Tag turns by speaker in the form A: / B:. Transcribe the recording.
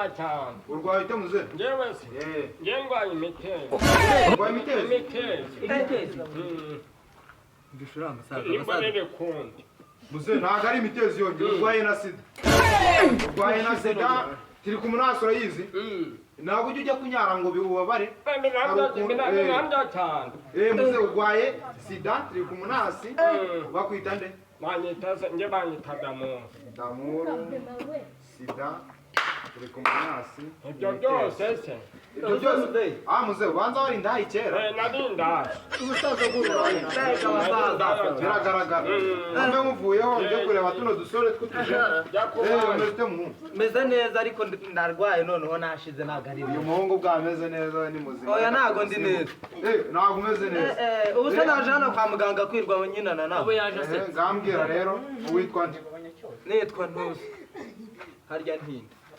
A: ndamba cyane
B: urwaye ute muze
A: njyewe se njye ndwaye imitezi
B: urwaye
A: imitezi
C: dushura amasaga
A: imbarere kundi
B: muze ntabwo ari imitezi yonyine urwaye na sida urwaye na sida turi ku munasiro yizi ntabwo ujya kunyara ngo biwubabare
A: binambya cyane
B: muze urwaye sida turi ku munasi bakwita nde
A: njye banyita
B: damuru sida turi ku munasi
A: ibyo byose se
B: ibyo byose muze ubanza wari indayi kera
A: nari indayi
C: umusaza gururaye
B: biragaragara namwe muvuyeho njye kureba tuno dusore tw'utujene
C: meze neza ariko ndarwaye noneho nashize ntabwo ari
B: uyu muhungu bwameze neza ni muzima
C: oya ntabwo ndi neza
B: ntabwo umeze neza
C: ubu se naje hano kwa muganga kwirwa nyinana nawe
B: ngambwira rero uwitwa nde
C: nitwa ntuzi harya ntinda